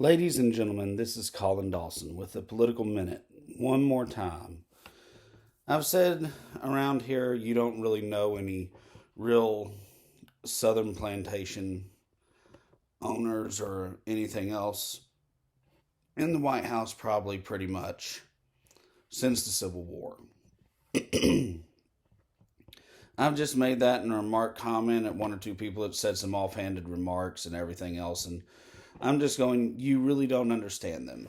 Ladies and gentlemen, this is Colin Dawson with the Political Minute. One more time. I've said around here you don't really know any real southern plantation owners or anything else in the White House, probably pretty much since the Civil War. I've just made that in a remark comment at one or two people that said some offhanded remarks and everything else, and I'm just going, you really don't understand them.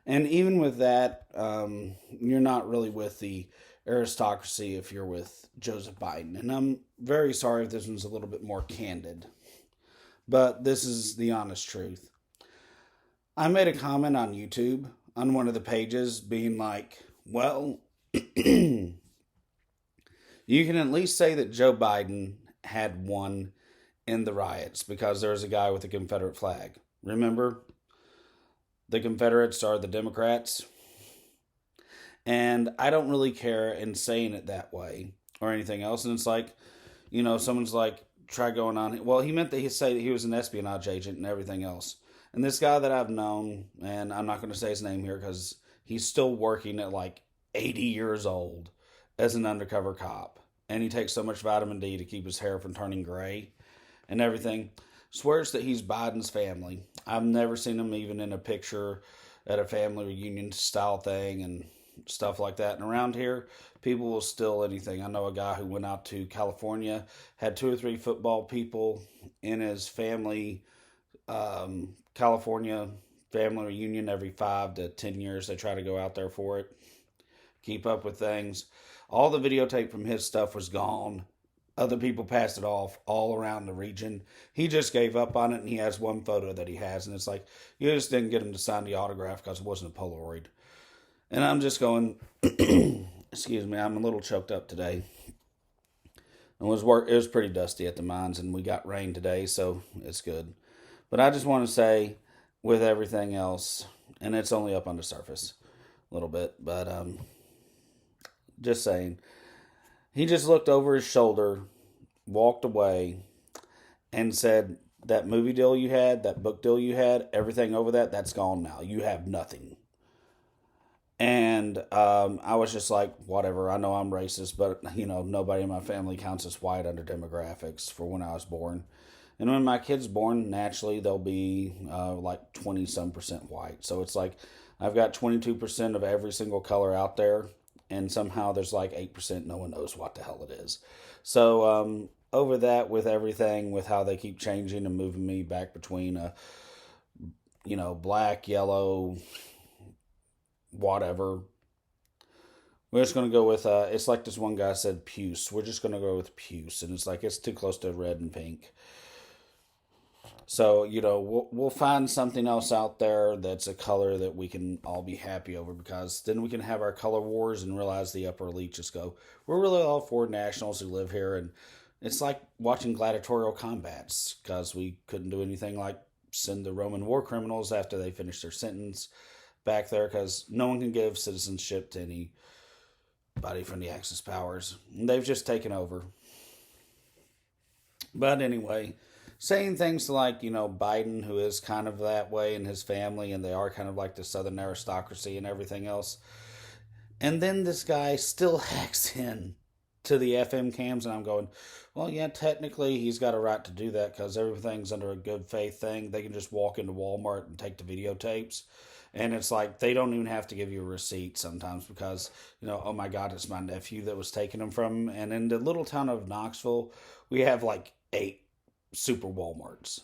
And even with that, you're not really with the aristocracy if you're with Joseph Biden. And I'm very sorry if this one's a little bit more candid, but this is the honest truth. I made a comment on YouTube on one of the pages being like, well, you can at least say that Joe Biden had won in the riots because there was a guy with a Confederate flag. Remember? The Confederates are the Democrats. And I don't really care in saying it that way or anything else. And it's like, someone's like, try going on. Well, he meant that he say that he was an espionage agent and everything else. And this guy that I've known, and I'm not going to say his name here because he's still working at like 80 years old as an undercover cop. And he takes so much vitamin D to keep his hair from turning gray and everything, swears that he's Biden's family. I've never seen him even in a picture at a family reunion style thing and stuff like that. And around here, people will steal anything. I know a guy who went out to California, had 2 or 3 football people in his family, California family reunion every 5 to 10 years. They try to go out there for it, keep up with things. All the videotape from his stuff was gone. Other people passed it off all around the region. He just gave up on it, and he has one photo that he has, and it's like, you just didn't get him to sign the autograph because it wasn't a Polaroid. And I'm just going, excuse me, I'm a little choked up today. It was pretty dusty at the mines, and we got rain today, so it's good. But I just want to say, with everything else, and it's only up on the surface a little bit, but just saying, he just looked over his shoulder, walked away, and said, that movie deal you had, that book deal you had, everything over that's gone now. You have nothing. And I was just like, whatever, I know I'm racist, but, nobody in my family counts as white under demographics for when I was born. And when my kid's born, naturally, they'll be like 20-some% white. So it's like, I've got 22% of every single color out there. And somehow there's like 8% no one knows what the hell it is. So over that, with everything, with how they keep changing and moving me back between, black, yellow, whatever. We're just going to go with, it's like this one guy said, puce. We're just going to go with puce. And it's like, it's too close to red and pink. So, we'll find something else out there that's a color that we can all be happy over, because then we can have our color wars and realize the upper elite just go, we're really all for nationals who live here. And it's like watching gladiatorial combats, because we couldn't do anything like send the Roman war criminals after they finished their sentence back there, because no one can give citizenship to anybody from the Axis powers. And they've just taken over. But anyway, saying things like, Biden, who is kind of that way, and his family, and they are kind of like the Southern aristocracy and everything else. And then this guy still hacks in to the FM cams, and I'm going, well, yeah, technically he's got a right to do that because everything's under a good faith thing. They can just walk into Walmart and take the videotapes. And it's like, they don't even have to give you a receipt sometimes because, oh my God, it's my nephew that was taking them from him. And in the little town of Knoxville, we have like 8 super Walmarts,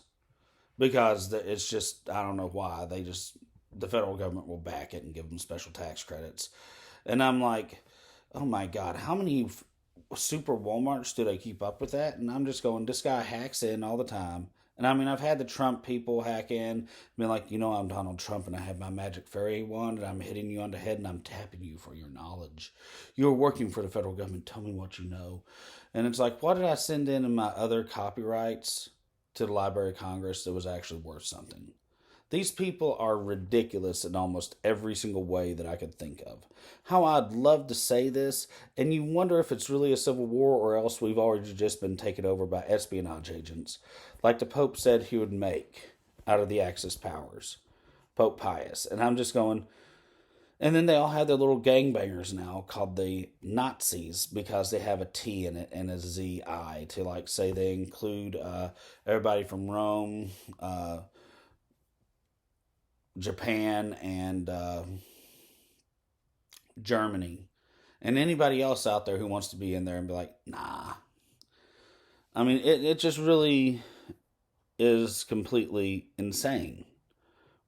because it's just, I don't know why, the federal government will back it and give them special tax credits. And I'm like, oh my God, how many super Walmarts do they keep up with that? And I'm just going, this guy hacks in all the time. And I mean, I've had the Trump people hack in, been like, I'm Donald Trump and I have my magic fairy wand and I'm hitting you on the head and I'm tapping you for your knowledge. You're working for the federal government. Tell me what you know. And it's like, what did I send in my other copyrights to the Library of Congress that was actually worth something? These people are ridiculous in almost every single way that I could think of. How I'd love to say this, and you wonder if it's really a civil war or else we've already just been taken over by espionage agents, like the Pope said he would make out of the Axis powers, Pope Pius. And I'm just going, and then they all have their little gangbangers now called the Nazis because they have a T in it and a ZI to like say they include everybody from Rome, Japan, and Germany. And anybody else out there who wants to be in there and be like, nah. I mean, it just really is completely insane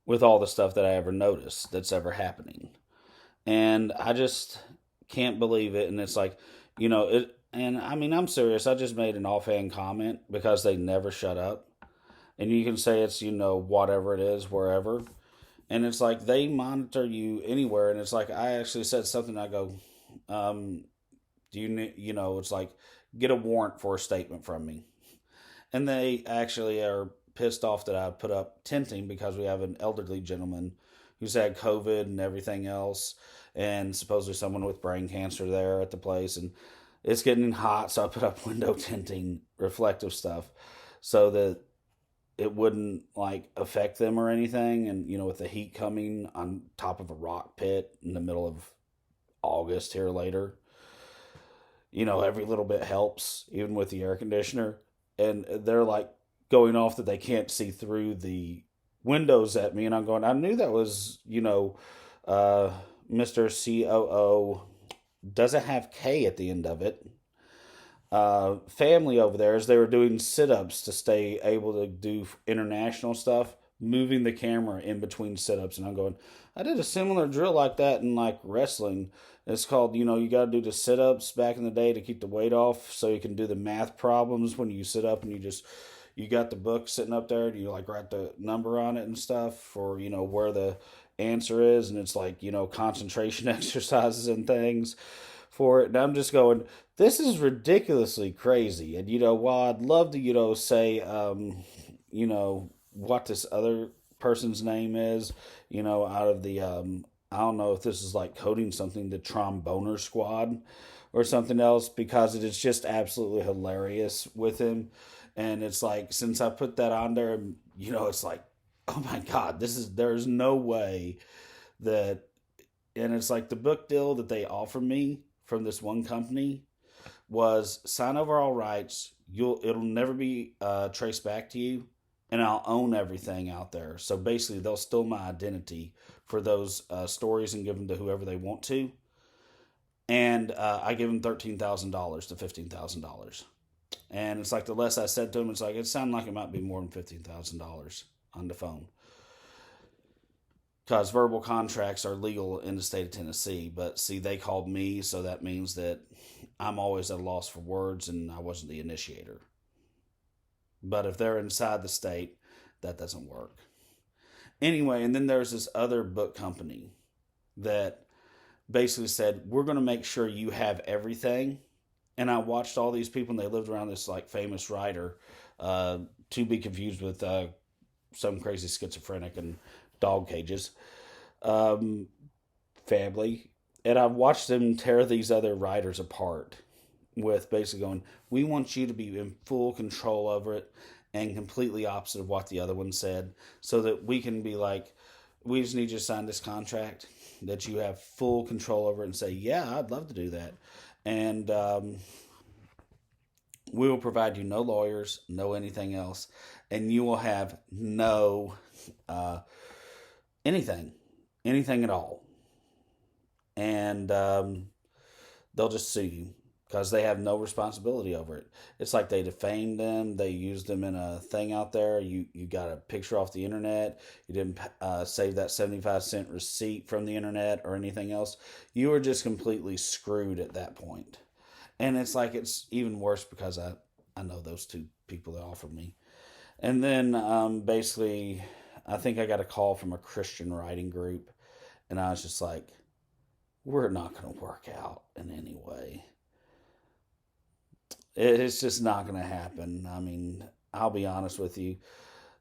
with all the stuff that I ever noticed that's ever happening. And I just can't believe it. And it's like, it. And I mean, I'm serious. I just made an offhand comment because they never shut up. And you can say it's, whatever it is, wherever. And it's like they monitor you anywhere. And it's like I actually said something. I go, do it's like, get a warrant for a statement from me. And they actually are pissed off that I put up tenting because we have an elderly gentleman who's had COVID and everything else, and supposedly someone with brain cancer there at the place. And it's getting hot, so I put up window tinting, reflective stuff, so that it wouldn't like affect them or anything. And with the heat coming on top of a rock pit in the middle of August here later, every little bit helps, even with the air conditioner. And they're like going off that they can't see through the windows at me. And I'm going, I knew that was, Mr. COO doesn't have K at the end of it. Family over there, as they were doing sit-ups to stay able to do international stuff, moving the camera in between sit-ups. And I'm going, I did a similar drill like that in like wrestling. It's called, you got to do the sit-ups back in the day to keep the weight off so you can do the math problems when you sit up and you got the book sitting up there and you like write the number on it and stuff for, where the answer is. And it's like, concentration exercises and things for it. And I'm just going, this is ridiculously crazy. And, while I'd love to, say, what this other person's name is, out of the, I don't know if this is like coding something, the Tromboner Squad or something else, because it is just absolutely hilarious with him. And it's like, since I put that on there, it's like, oh my God, there's no way that, and it's like the book deal that they offer me from this one company was sign over all rights. It'll never be traced back to you, and I'll own everything out there. So basically, they'll steal my identity for those stories and give them to whoever they want to. And I give them $13,000 to $15,000. And it's like the less I said to them, it's like it sounded like it might be more than $15,000 on the phone. Because verbal contracts are legal in the state of Tennessee. But see, they called me, so that means that I'm always at a loss for words and I wasn't the initiator. But if they're inside the state, that doesn't work. Anyway, and then there's this other book company that basically said, we're going to make sure you have everything. And I watched all these people, and they lived around this like famous writer, to be confused with some crazy schizophrenic and dog cages family. And I watched them tear these other writers apart with basically going, we want you to be in full control over it and completely opposite of what the other one said, so that we can be like, we just need you to sign this contract that you have full control over it, and say, yeah, I'd love to do that. And we will provide you no lawyers, no anything else, and you will have no anything at all. And they'll just sue you because they have no responsibility over it. It's like they defamed them. They used them in a thing out there. You got a picture off the internet. You didn't save that 75-cent receipt from the internet or anything else. You were just completely screwed at that point. And it's like, it's even worse because I know those two people that offered me. And then basically, I think I got a call from a Christian writing group. And I was just like, we're not going to work out in any way. It's just not going to happen. I mean, I'll be honest with you.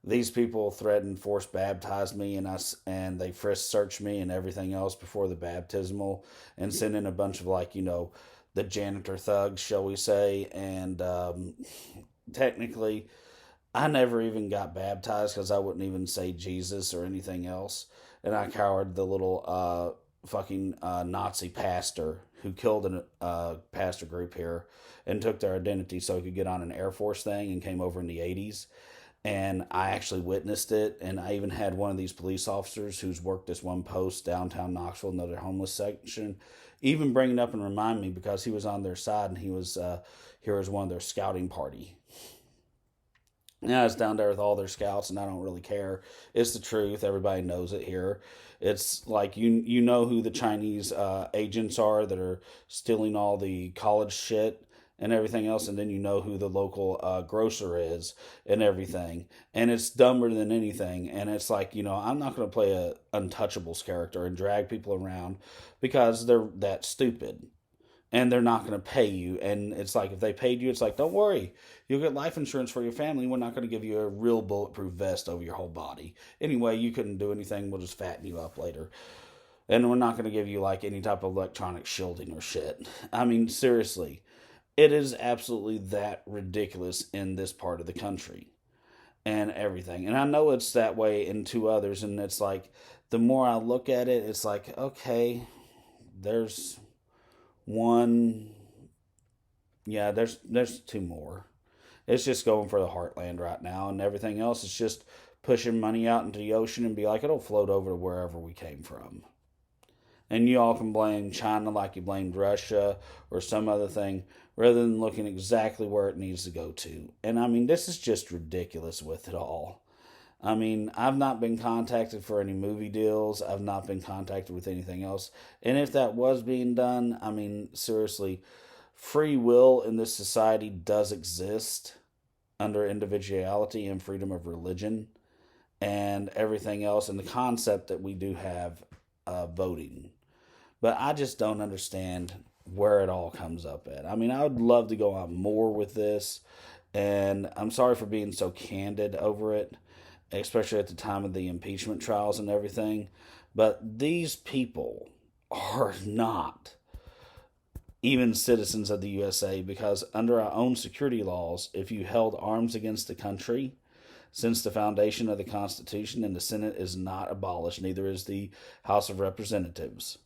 These people threatened force baptize me, and they frisk searched me and everything else before the baptismal, and sent in a bunch of the janitor thugs, shall we say. And technically, I never even got baptized because I wouldn't even say Jesus or anything else. And I cowered the little fucking Nazi pastor who killed a pastor group here and took their identity so he could get on an Air Force thing and came over in the 80s. And I actually witnessed it. And I even had one of these police officers who's worked this one post downtown Knoxville, another homeless section, even bring it up and remind me because he was on their side and he was here as one of their scouting party. Yeah, it's down there with all their scouts, and I don't really care. It's the truth. Everybody knows it here. It's like you know who the Chinese agents are that are stealing all the college shit and everything else, and then you know who the local grocer is and everything. And it's dumber than anything. And it's like, I'm not going to play a Untouchables character and drag people around because they're that stupid and they're not going to pay you. And it's like, if they paid you, it's like, don't worry, you'll get life insurance for your family. We're not going to give you a real bulletproof vest over your whole body. Anyway, you couldn't do anything. We'll just fatten you up later. And we're not going to give you like any type of electronic shielding or shit. I mean, seriously, it is absolutely that ridiculous in this part of the country and everything. And I know it's that way in two others. And it's like, the more I look at it, it's like, okay, there's one, yeah, there's two more. It's just going for the heartland right now, and everything else is just pushing money out into the ocean and be like, it'll float over to wherever we came from. And you all can blame China like you blamed Russia or some other thing, rather than looking exactly where it needs to go to. And I mean, this is just ridiculous with it all. I mean, I've not been contacted for any movie deals. I've not been contacted with anything else. And if that was being done, I mean, seriously, free will in this society does exist under individuality and freedom of religion and everything else, and the concept that we do have voting. But I just don't understand where it all comes up at. I mean, I would love to go on more with this, and I'm sorry for being so candid over it, especially at the time of the impeachment trials and everything. But these people are not even citizens of the USA, because under our own security laws, if you held arms against the country since the foundation of the Constitution, and the Senate is not abolished, neither is the House of Representatives.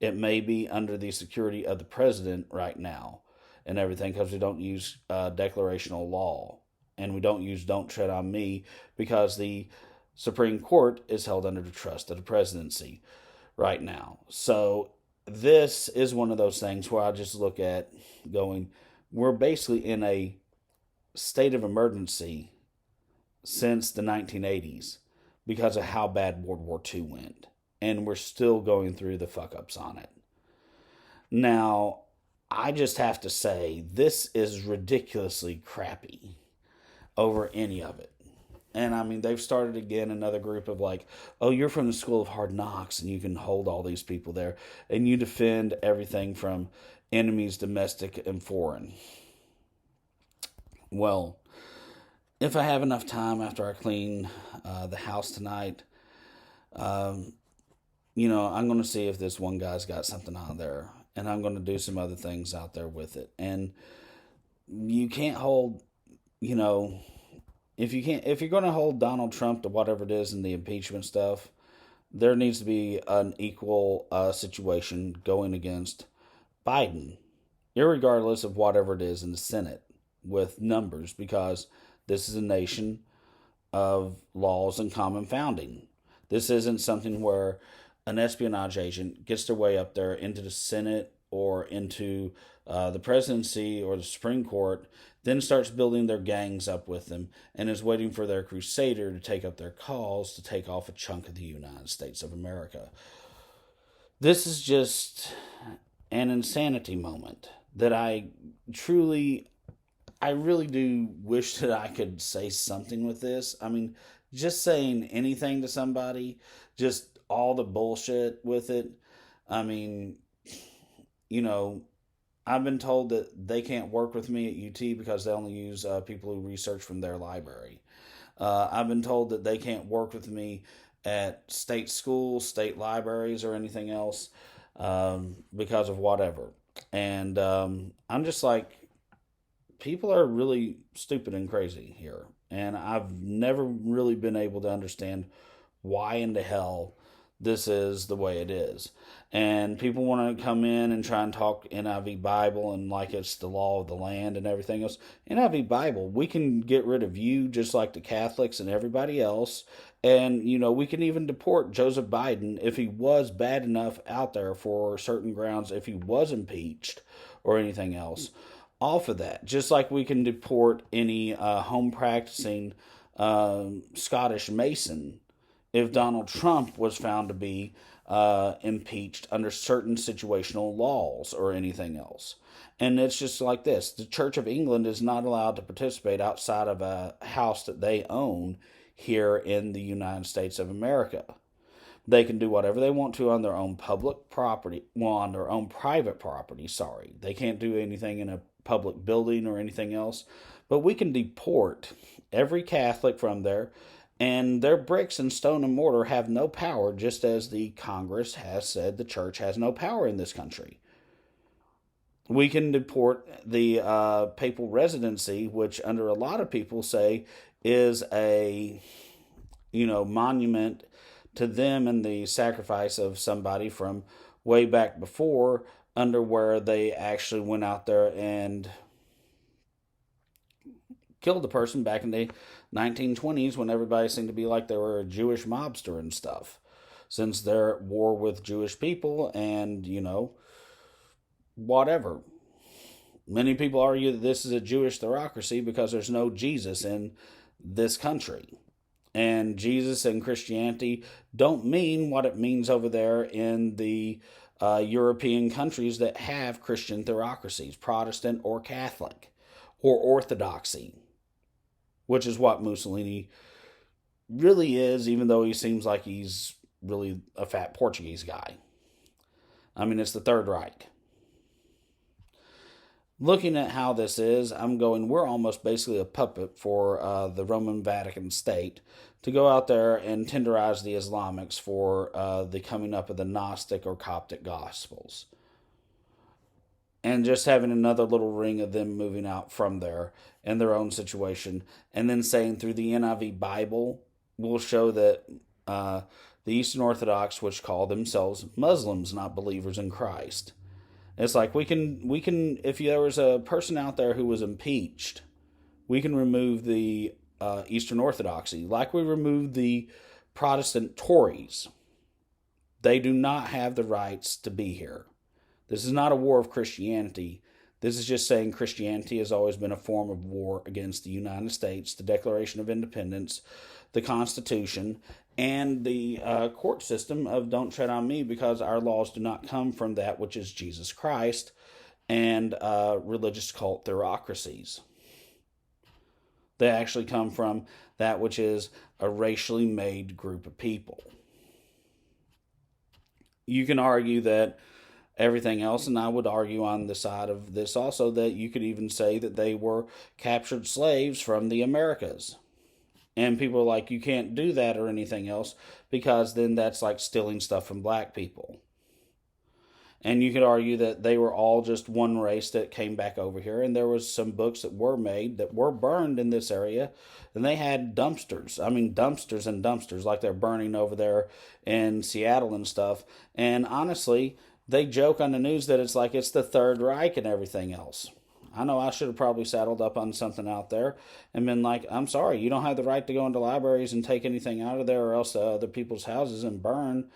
It may be under the security of the president right now and everything, because we don't use declarational law. And we don't use Don't Tread on Me because the Supreme Court is held under the trust of the presidency right now. So this is one of those things where I just look at going, we're basically in a state of emergency since the 1980s because of how bad World War II went. And we're still going through the fuck-ups on it. Now, I just have to say, this is ridiculously crappy over any of it. And I mean, they've started again another group of like, oh, you're from the School of Hard Knocks and you can hold all these people there and you defend everything from enemies, domestic and foreign. Well, if I have enough time after I clean the house tonight, I'm going to see if this one guy's got something on there, and I'm going to do some other things out there with it. And you can't hold, if you're going to hold Donald Trump to whatever it is in the impeachment stuff, there needs to be an equal situation going against Biden, irregardless of whatever it is in the Senate with numbers, because this is a nation of laws and common founding. This isn't something where an espionage agent gets their way up there into the Senate or into the presidency or the Supreme Court, then starts building their gangs up with them and is waiting for their crusader to take up their cause to take off a chunk of the United States of America. This is just an insanity moment that I really do wish that I could say something with this. I mean, just saying anything to somebody, just all the bullshit with it. I mean, I've been told that they can't work with me at UT because they only use people who research from their library. I've been told that they can't work with me at state schools, state libraries, or anything else because of whatever. And I'm just like, people are really stupid and crazy here. And I've never really been able to understand why in the hell this is the way it is. And people want to come in and try and talk NIV Bible and like it's the law of the land and everything else. NIV Bible, we can get rid of you just like the Catholics and everybody else. And, we can even deport Joseph Biden if he was bad enough out there for certain grounds, if he was impeached or anything else, off of that. Just like we can deport any home practicing Scottish Mason if Donald Trump was found to be impeached under certain situational laws or anything else. And it's just like this. The Church of England is not allowed to participate outside of a house that they own here in the United States of America. They can do whatever they want to on their own public property, on their own private property, sorry. They can't do anything in a public building or anything else. But we can deport every Catholic from there, and their bricks and stone and mortar have no power, just as the Congress has said the church has no power in this country. We can deport the papal residency, which under a lot of people say is a, monument to them and the sacrifice of somebody from way back before, under where they actually went out there and killed the person back in the 1920s when everybody seemed to be like they were a Jewish mobster and stuff, since they're at war with Jewish people and, whatever. Many people argue that this is a Jewish theocracy because there's no Jesus in this country. And Jesus and Christianity don't mean what it means over there in the European countries that have Christian theocracies, Protestant or Catholic, or Orthodoxy, which is what Mussolini really is, even though he seems like he's really a fat Portuguese guy. I mean, it's the Third Reich. Looking at how this is, I'm going, we're almost basically a puppet for the Roman Vatican state to go out there and tenderize the Islamics for the coming up of the Gnostic or Coptic Gospels. And just having another little ring of them moving out from there in their own situation. And then saying through the NIV Bible, will show that the Eastern Orthodox, which call themselves Muslims, not believers in Christ. It's like we can if there was a person out there who was impeached, we can remove the Eastern Orthodoxy, like we removed the Protestant Tories. They do not have the rights to be here. This is not a war of Christianity. This is just saying Christianity has always been a form of war against the United States, the Declaration of Independence, the Constitution, and the court system of don't tread on me, because our laws do not come from that which is Jesus Christ and religious cult theocracies. They actually come from that which is a racially made group of people. You can argue that everything else, and I would argue on the side of this also that you could even say that they were captured slaves from the Americas. And people are like, you can't do that or anything else, because then that's like stealing stuff from black people. And you could argue that they were all just one race that came back over here, and there was some books that were made that were burned in this area, and they had dumpsters. I mean, dumpsters and dumpsters, like they're burning over there in Seattle and stuff. And honestly, they joke on the news that it's like it's the Third Reich and everything else. I know I should have probably saddled up on something out there and been like, I'm sorry, you don't have the right to go into libraries and take anything out of there or else other people's houses and burn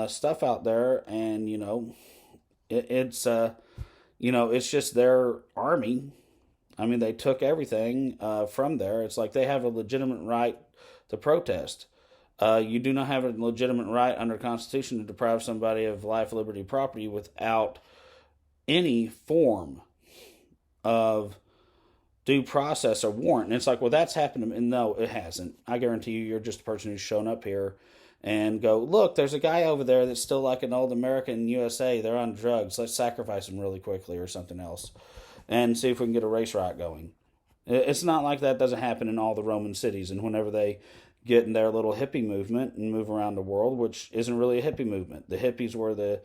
stuff out there. And, it's just their army. I mean, they took everything from there. It's like they have a legitimate right to protest. You do not have a legitimate right under the Constitution to deprive somebody of life, liberty, property without any form of due process or warrant. And it's like, well, that's happened. And no, it hasn't. I guarantee you, you're just a person who's shown up here and go, look, there's a guy over there that's still like an old American USA. They're on drugs. Let's sacrifice them really quickly or something else and see if we can get a race riot going. It's not like that doesn't happen in all the Roman cities. And whenever they get in their little hippie movement and move around the world, which isn't really a hippie movement. The hippies were the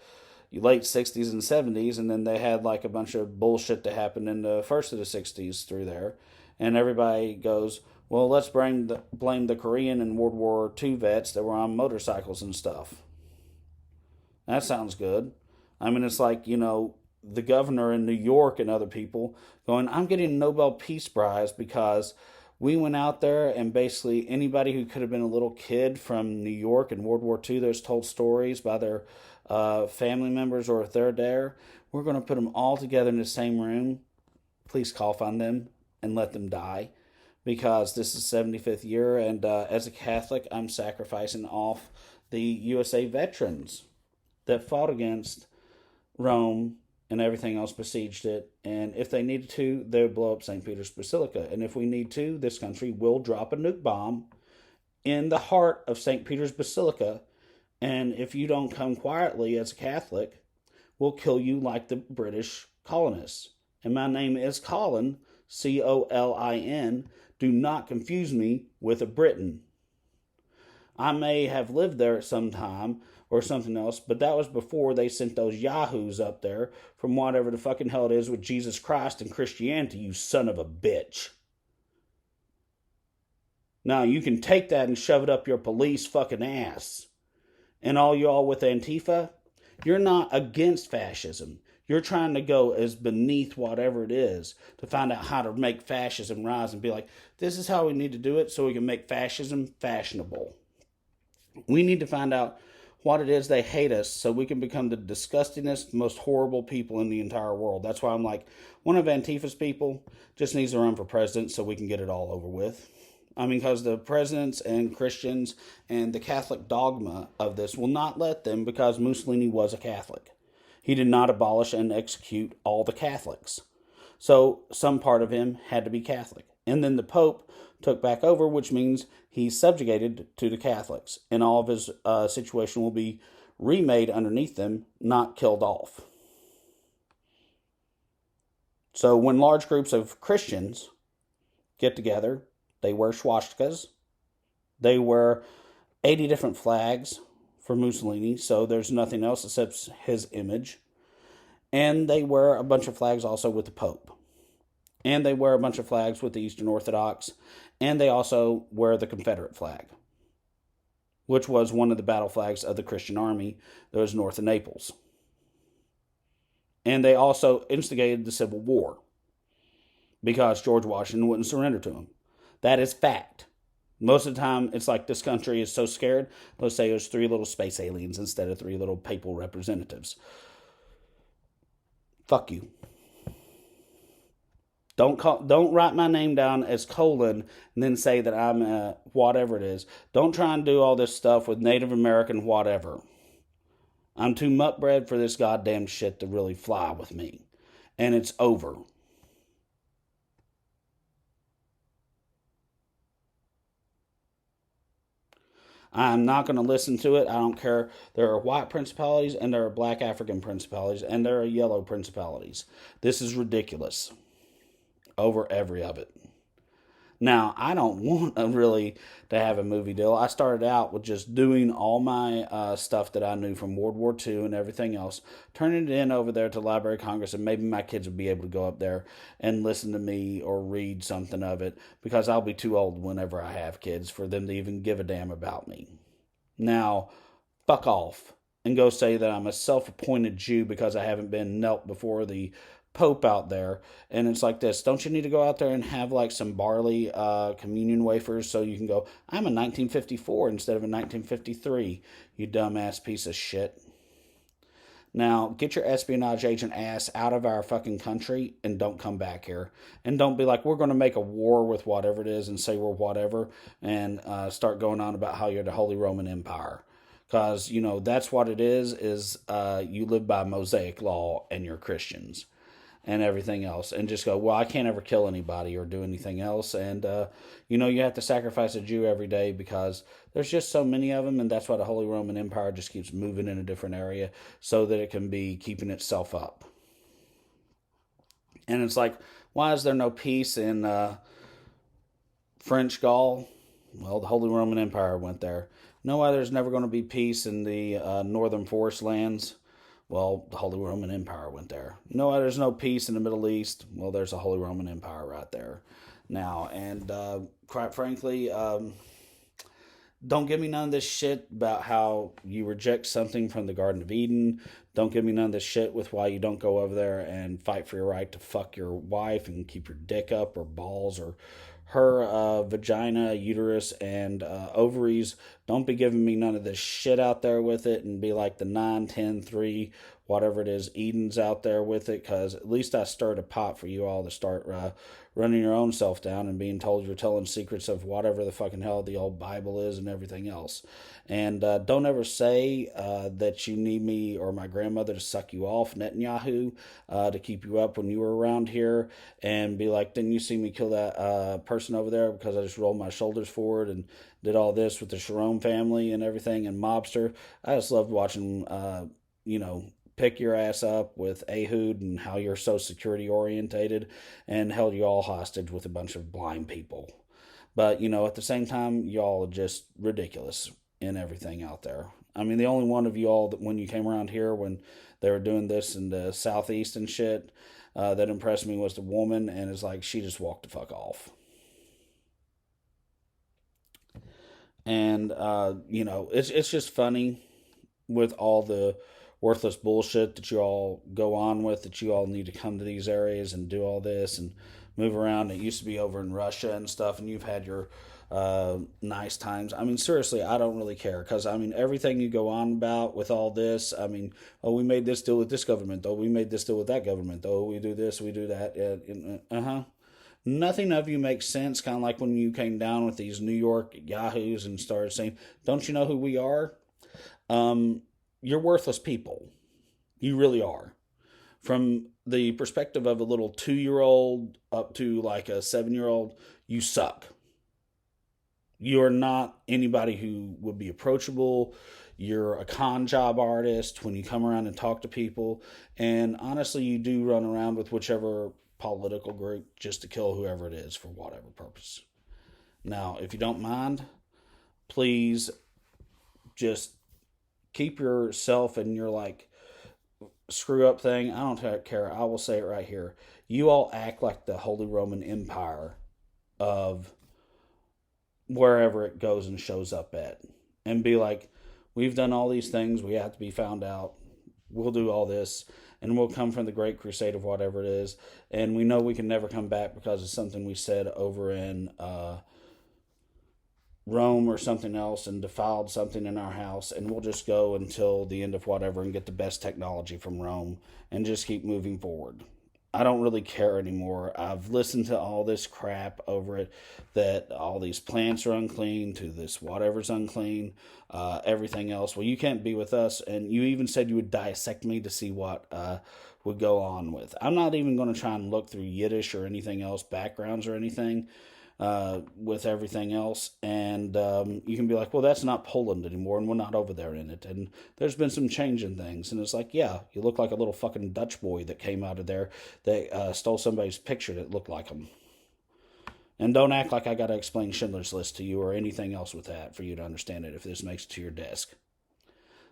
late 60s and 70s, and then they had like a bunch of bullshit that happened in the first of the 60s through there. And everybody goes, Well, let's blame the Korean and World War II vets that were on motorcycles and stuff. That sounds good. I mean, it's like, the governor in New York and other people going, I'm getting a Nobel Peace Prize because we went out there and basically anybody who could have been a little kid from New York in World War II that's told stories by their family members or if they're there, we're going to put them all together in the same room, police cough on them, and let them die. Because this is 75th year, and as a Catholic, I'm sacrificing off the USA veterans that fought against Rome and everything else, besieged it. And if they needed to, they would blow up St. Peter's Basilica. And if we need to, this country will drop a nuke bomb in the heart of St. Peter's Basilica. And if you don't come quietly as a Catholic, we'll kill you like the British colonists. And my name is Colin, Colin. Do not confuse me with a Briton. I may have lived there at some time or something else, but that was before they sent those yahoos up there from whatever the fucking hell it is with Jesus Christ and Christianity, you son of a bitch. Now, you can take that and shove it up your police fucking ass. And all y'all with Antifa, you're not against fascism. You're trying to go as beneath whatever it is to find out how to make fascism rise and be like, this is how we need to do it so we can make fascism fashionable. We need to find out what it is they hate us so we can become the disgustingest, most horrible people in the entire world. That's why I'm like, one of Antifa's people just needs to run for president so we can get it all over with. I mean, because the presidents and Christians and the Catholic dogma of this will not let them, because Mussolini was a Catholic. He did not abolish and execute all the Catholics. So some part of him had to be Catholic. And then the Pope took back over, which means he's subjugated to the Catholics. And all of his situation will be remade underneath them, not killed off. So when large groups of Christians get together, they wear swastikas. They wear 80 different flags for Mussolini, so there's nothing else except his image. And they wear a bunch of flags also with the Pope. And they wear a bunch of flags with the Eastern Orthodox. And they also wear the Confederate flag, which was one of the battle flags of the Christian army that was north of Naples. And they also instigated the Civil War because George Washington wouldn't surrender to them. That is fact. Most of the time, it's like this country is so scared, let's say there's 3 little space aliens instead of 3 little papal representatives. Fuck you. Don't write my name down as Colin and then say that I'm whatever it is. Don't try and do all this stuff with Native American whatever. I'm too muckbred for this goddamn shit to really fly with me. And it's over. I'm not going to listen to it. I don't care. There are white principalities and there are black African principalities and there are yellow principalities. This is ridiculous over every of it. Now, I don't want really to have a movie deal. I started out with just doing all my stuff that I knew from World War II and everything else, turning it in over there to Library of Congress, and maybe my kids would be able to go up there and listen to me or read something of it, because I'll be too old whenever I have kids for them to even give a damn about me. Now, fuck off and go say that I'm a self-appointed Jew because I haven't been knelt before the Pope out there. And it's like this: don't you need to go out there and have like some barley communion wafers so you can go, I'm a 1954 instead of a 1953, you dumbass piece of shit. Now, get your espionage agent ass out of our fucking country and don't come back here. And don't be like, we're going to make a war with whatever it is and say we're whatever and start going on about how you're the Holy Roman Empire. Because, that's what it is you live by Mosaic law and you're Christians and everything else, and just go, well, I can't ever kill anybody or do anything else, and, you have to sacrifice a Jew every day because there's just so many of them, and that's why the Holy Roman Empire just keeps moving in a different area so that it can be keeping itself up. And it's like, why is there no peace in French Gaul? Well, the Holy Roman Empire went there. No, why there's never going to be peace in the northern forest lands? Well, the Holy Roman Empire went there. No, there's no peace in the Middle East. Well, there's a Holy Roman Empire right there. now. And quite frankly, don't give me none of this shit about how you reject something from the Garden of Eden. Don't give me none of this shit with why you don't go over there and fight for your right to fuck your wife and keep your dick up or balls or her vagina, uterus, and ovaries. Don't be giving me none of this shit out there with it and be like the 9, 10, 3, whatever it is, Eden's out there with it, because at least I stirred a pot for you all to start running your own self down and being told you're telling secrets of whatever the fucking hell the old Bible is and everything else. And don't ever say that you need me or my grandmother to suck you off, Netanyahu, to keep you up when you were around here, and be like, didn't you see me kill that person over there because I just rolled my shoulders forward and did all this with the Sharon family and everything and mobster. I just loved watching, pick your ass up with Ehud and how you're so security orientated and held you all hostage with a bunch of blind people. But, at the same time, y'all are just ridiculous in everything out there. I mean, the only one of you all that when you came around here when they were doing this in the southeast and shit that impressed me was the woman, and it's like she just walked the fuck off. And, it's just funny with all the worthless bullshit that you all go on with, that you all need to come to these areas and do all this and move around. It used to be over in Russia and stuff, and you've had your nice times. I mean, seriously, I don't really care, because, I mean, everything you go on about with all this, I mean, oh, we made this deal with this government, oh, we made this deal with that government, oh, we do this, we do that, Nothing of you makes sense, kind of like when you came down with these New York yahoos and started saying, don't you know who we are? You're worthless people. You really are. From the perspective of a little 2-year-old up to like a 7-year-old, you suck. You're not anybody who would be approachable. You're a con job artist when you come around and talk to people. And honestly, you do run around with whichever political group just to kill whoever it is for whatever purpose. Now, if you don't mind, please just keep yourself and your like screw up thing. I don't care. I will say it right here. You all act like the Holy Roman Empire of wherever it goes and shows up at, and be like, we've done all these things. We have to be found out. We'll do all this, and we'll come from the Great Crusade of whatever it is. And we know we can never come back because of something we said over in Rome or something else and defiled something in our house, and we'll just go until the end of whatever and get the best technology from Rome and just keep moving forward. I don't really care anymore. I've listened to all this crap over it, that all these plants are unclean, to this whatever's unclean, everything else. Well, you can't be with us, and you even said you would dissect me to see what would go on with. I'm not even going to try and look through Yiddish or anything else, backgrounds or anything, with everything else, and you can be like, well, that's not Poland anymore, and we're not over there in it, and there's been some change in things, and it's like, yeah, you look like a little fucking Dutch boy that came out of there that stole somebody's picture that looked like him. And don't act like I gotta explain Schindler's List to you or anything else with that for you to understand it if this makes it to your desk.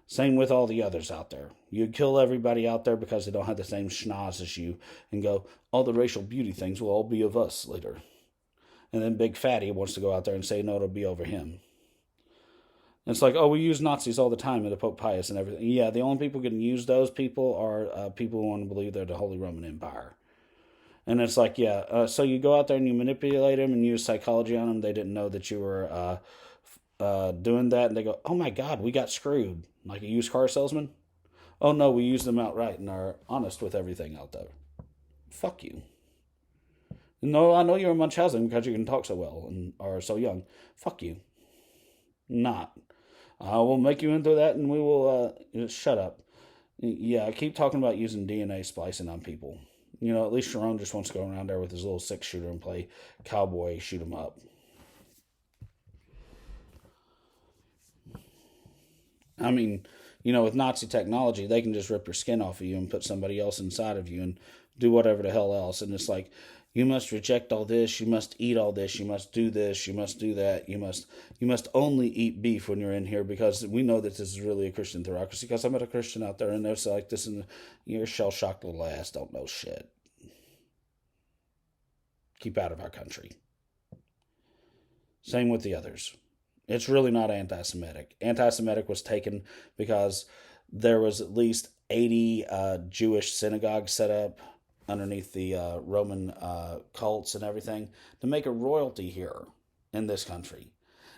Same with all the others out there. You kill everybody out there because they don't have the same schnoz as you and go, all the racial beauty things will all be of us later. And then Big Fatty wants to go out there and say, no, it'll be over him. And it's like, oh, we use Nazis all the time in the Pope Pius and everything. Yeah, the only people who can use those people are people who want to believe they're the Holy Roman Empire. And it's like, yeah, so you go out there and you manipulate them and use psychology on them. They didn't know that you were doing that. And they go, oh my God, we got screwed. Like a used car salesman? Oh no, we use them outright and are honest with everything out there. Fuck you. No, I know you're in Munchausen because you can talk so well and are so young. Fuck you. Not. I will make you into that and we will, shut up. Yeah, I keep talking about using DNA splicing on people. At least Sharon just wants to go around there with his little 6-shooter and play cowboy, shoot him up. I mean, with Nazi technology, they can just rip your skin off of you and put somebody else inside of you and do whatever the hell else. And it's like, you must reject all this, you must eat all this, you must do this, you must do that, you must only eat beef when you're in here because we know that this is really a Christian theocracy because I met a Christian out there and they're like this and your shell-shocked little ass don't know shit. Keep out of our country. Same with the others. It's really not anti-Semitic. Anti-Semitic was taken because there was at least 80 Jewish synagogues set up underneath the Roman cults and everything to make a royalty here in this country.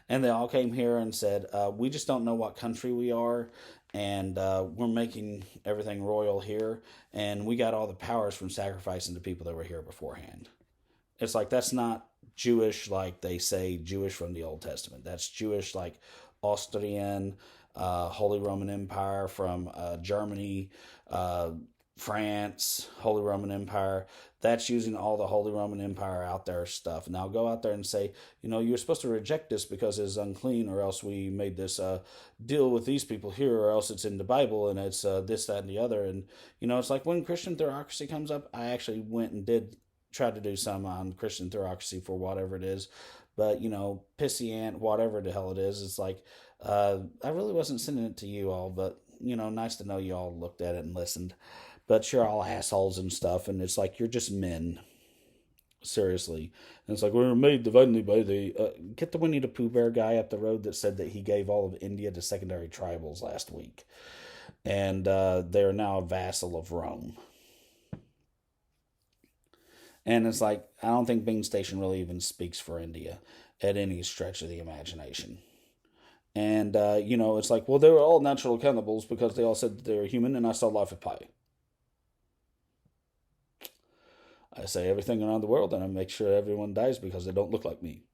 And they all came here and said, we just don't know what country we are, and we're making everything royal here, and we got all the powers from sacrificing to people that were here beforehand. It's like, that's not Jewish like they say Jewish from the Old Testament. That's Jewish like Austrian, Holy Roman Empire from Germany, France, Holy Roman Empire. That's using all the Holy Roman Empire out there stuff. Now go out there and say, you're supposed to reject this because it's unclean, or else we made this deal with these people here, or else it's in the Bible and it's this, that, and the other. And, it's like when Christian theocracy comes up, I actually went and did try to do some on Christian theocracy for whatever it is. But, pissy ant, whatever the hell it is, it's like, I really wasn't sending it to you all, but, nice to know you all looked at it and listened. But you're all assholes and stuff, and it's like, you're just men. Seriously. And it's like, we were made divinely by the... get the Winnie the Pooh Bear guy up the road that said that he gave all of India to secondary tribals last week. And they are now a vassal of Rome. And it's like, I don't think Bing Station really even speaks for India at any stretch of the imagination. And, it's like, well, they were all natural cannibals because they all said that they were human, and I saw life of pie. I say everything around the world, and I make sure everyone dies because they don't look like me.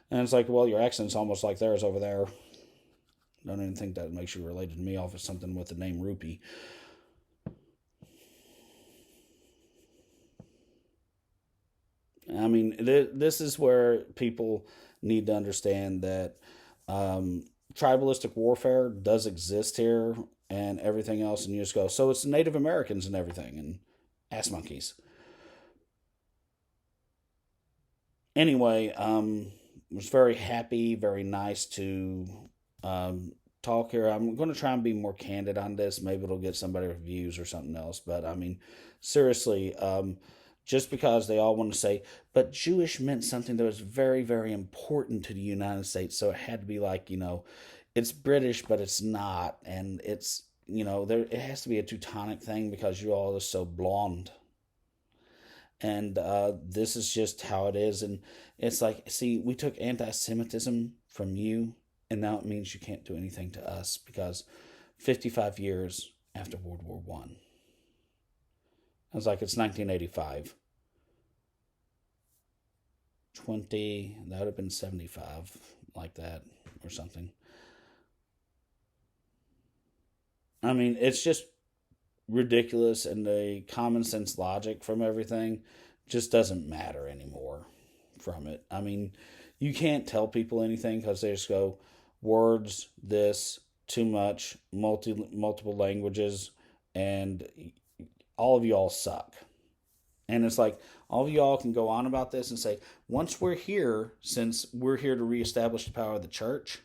And it's like, well, your accent's almost like theirs over there. I don't even think that makes you related to me off of something with the name Rupee. I mean, this is where people need to understand that tribalistic warfare does exist here and everything else, and you just go, so it's the Native Americans and everything, and ass monkeys. Anyway, was very happy, very nice to talk here. I'm going to try and be more candid on this. Maybe it'll get somebody views or something else. But I mean, seriously, just because they all want to say, but Jewish meant something that was very, very important to the United States. So it had to be like, it's British, but it's not. And it's, it has to be a Teutonic thing because you all are so blonde. And this is just how it is. And it's like, see, we took anti-Semitism from you, and now it means you can't do anything to us because 55 years after World War I. I was like, it's 1985. that would have been 75, like that, or something. I mean, it's just ridiculous, and the common sense logic from everything just doesn't matter anymore from it. I mean, you can't tell people anything because they just go, words, this, too much, multiple languages, and all of y'all suck. And it's like, all of y'all can go on about this and say, once we're here, since we're here to reestablish the power of the church,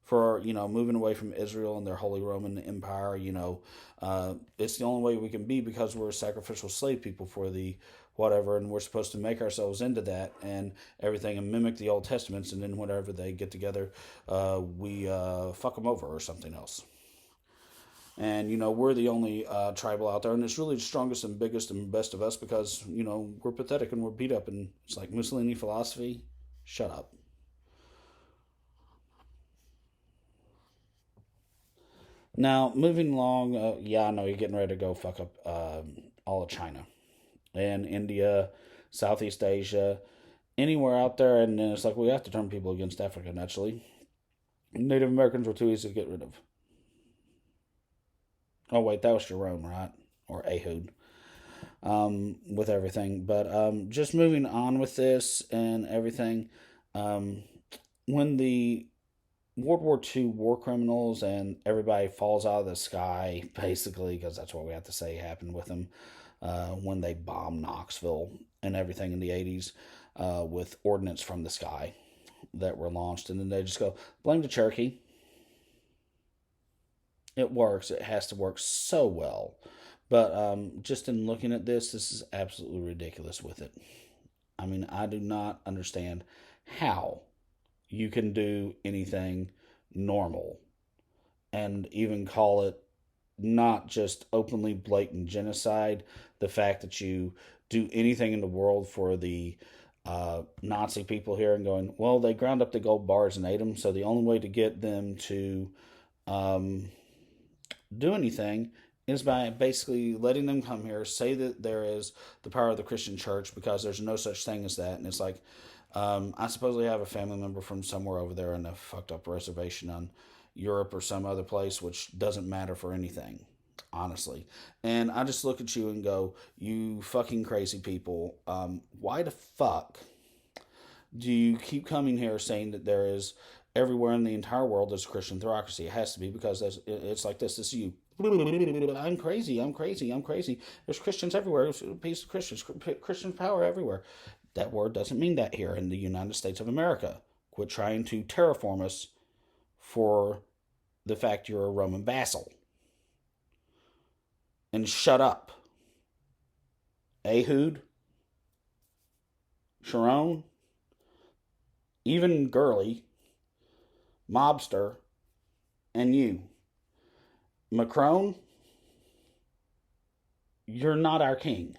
for, moving away from Israel and their Holy Roman Empire, it's the only way we can be because we're sacrificial slave people for the whatever, and we're supposed to make ourselves into that and everything and mimic the Old Testaments, and then whenever they get together, we fuck them over or something else. And, we're the only tribal out there, and it's really the strongest and biggest and best of us because, we're pathetic and we're beat up, and it's like Mussolini philosophy, shut up. Now, moving along, I know you're getting ready to go fuck up all of China and India, Southeast Asia, anywhere out there, and then it's like we have to turn people against Africa, naturally. Native Americans were too easy to get rid of. Oh, wait, that was Jerome, right? Or Ehud, with everything. But just moving on with this and everything, when the World War II war criminals and everybody falls out of the sky, basically, because that's what we have to say happened with them when they bombed Knoxville and everything in the 80s with ordnance from the sky that were launched. And then they just go, blame the Cherokee. It works. It has to work so well. But just in looking at this is absolutely ridiculous with it. I mean, I do not understand how you can do anything normal and even call it not just openly blatant genocide, the fact that you do anything in the world for the Nazi people here and going, well, they ground up the gold bars and ate them, so the only way to get them to um, do anything is by basically letting them come here, say that there is the power of the Christian church because there's no such thing as that. And it's like, I supposedly have a family member from somewhere over there in a fucked up reservation on Europe or some other place, which doesn't matter for anything, honestly. And I just look at you and go, you fucking crazy people. Why the fuck do you keep coming here saying that there is everywhere in the entire world there's a Christian theocracy? It has to be because it's like this. This is you. I'm crazy. I'm crazy. I'm crazy. There's Christians everywhere. There's a piece of Christians. Christian power everywhere. That word doesn't mean that here in the United States of America. Quit trying to terraform us for the fact you're a Roman vassal. And shut up. Ehud, Sharon, even Gurley, Mobster, and you. Macrone, you're not our king.